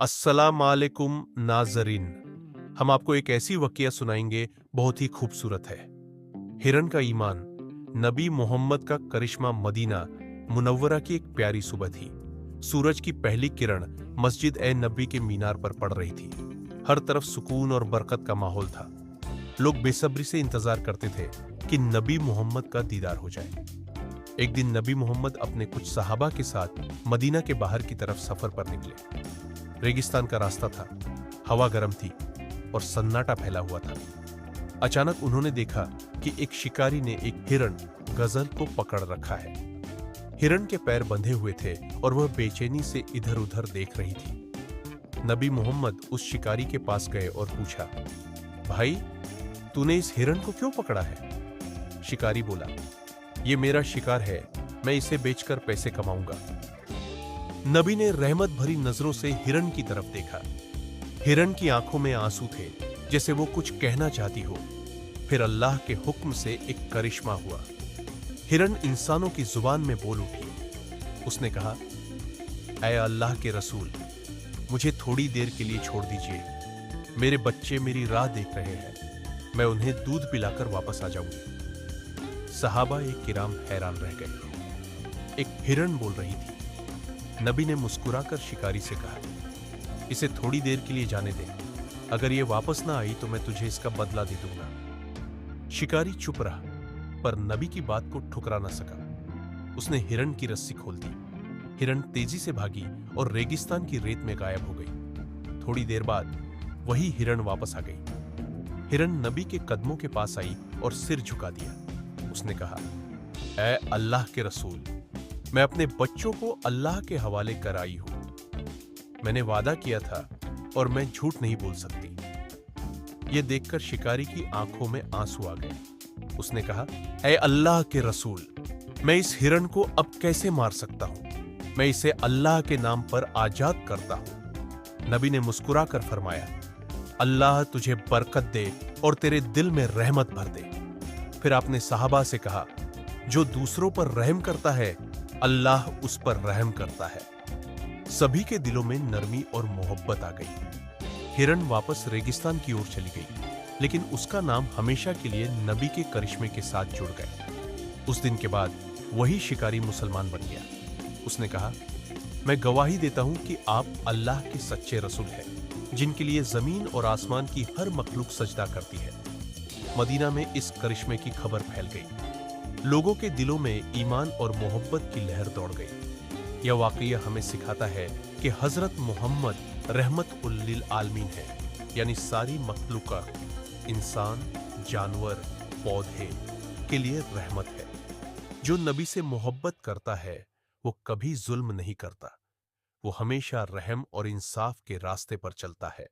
अस्सलाम वालेकुम नाजरीन। हम आपको एक ऐसी वकिया सुनाएंगे, बहुत ही खूबसूरत है। हिरन का ईमान। नबी मोहम्मद का करिश्मा। मदीना मुनव्वरा की एक प्यारी सुबह थी। सूरज की पहली किरण मस्जिद ए नबी के मीनार पर पड़ रही थी। हर तरफ सुकून और बरकत का माहौल था। लोग बेसब्री से इंतजार करते थे कि नबी मोहम्मद का दीदार हो जाए। एक दिन नबी मोहम्मद अपने कुछ सहाबा के साथ मदीना के बाहर की तरफ सफर पर निकले। रेगिस्तान का रास्ता था, हवा गर्म थी और सन्नाटा फैला हुआ था। अचानक उन्होंने देखा कि एक शिकारी ने एक हिरण गजल को पकड़ रखा है। हिरण के पैर बंधे हुए थे और वह बेचैनी से इधर उधर देख रही थी। नबी मोहम्मद उस शिकारी के पास गए और पूछा, भाई, तूने इस हिरण को क्यों पकड़ा है? शिकारी बोला, ये मेरा शिकार है, मैं इसे बेचकर पैसे कमाऊंगा। नबी ने रहमत भरी नजरों से हिरण की तरफ देखा। हिरण की आंखों में आंसू थे, जैसे वो कुछ कहना चाहती हो। फिर अल्लाह के हुक्म से एक करिश्मा हुआ। हिरण इंसानों की जुबान में बोल उठी। उसने कहा, ऐ अल्लाह के रसूल, मुझे थोड़ी देर के लिए छोड़ दीजिए। मेरे बच्चे मेरी राह देख रहे हैं, मैं उन्हें दूध पिलाकर वापस आ जाऊंगी। सहाबा किराम हैरान रह गए। एक हिरण बोल रही थी। नबी ने मुस्कुराकर शिकारी से कहा, इसे थोड़ी देर के लिए जाने दे। अगर ये वापस ना आई तो मैं तुझे इसका बदला दे दूंगा। शिकारी चुप रहा, पर नबी की बात को ठुकरा ना सका। उसने हिरण की रस्सी खोल दी। हिरण तेजी से भागी और रेगिस्तान की रेत में गायब हो गई। थोड़ी देर बाद वही हिरण वापस आ गई। हिरण नबी के कदमों के पास आई और सिर झुका दिया। उसने कहा, ऐ अल्लाह के रसूल, मैं अपने बच्चों को अल्लाह के हवाले कर आई हूं। मैंने वादा किया था और मैं झूठ नहीं बोल सकती। यह देखकर शिकारी की आंखों में आंसू आ गए। उसने कहा, ऐ अल्लाह के रसूल, मैं इस हिरण को अब कैसे मार सकता हूं? मैं इसे अल्लाह के नाम पर आजाद करता हूं। नबी ने मुस्कुराकर फरमाया, अल्लाह तुझे बरकत दे और तेरे दिल में रहमत भर दे। फिर आपने सहाबा से कहा, जो दूसरों पर रहम करता है, अल्लाह उस पर रहम करता है। सभी के दिलों में नरमी और मोहब्बत आ गई। हिरण वापस रेगिस्तान की ओर चली गई, लेकिन उसका नाम हमेशा के लिए नबी के करिश्मे के साथ जुड़ गया। उस दिन के बाद वही शिकारी मुसलमान बन गया। उसने कहा, मैं गवाही देता हूं कि आप अल्लाह के सच्चे रसूल हैं, जिनके लिए जमीन और आसमान की हर मखलूक सजदा करती है। मदीना में इस करिश्मे की खबर फैल गई। लोगों के दिलों में ईमान और मोहब्बत की लहर दौड़ गई। यह वाकया हमें सिखाता है कि हजरत मोहम्मद रहमत लिल आलमीन है, यानी सारी मखलूका, इंसान, जानवर, पौधे के लिए रहमत है। जो नबी से मोहब्बत करता है वो कभी जुल्म नहीं करता। वो हमेशा रहम और इंसाफ के रास्ते पर चलता है।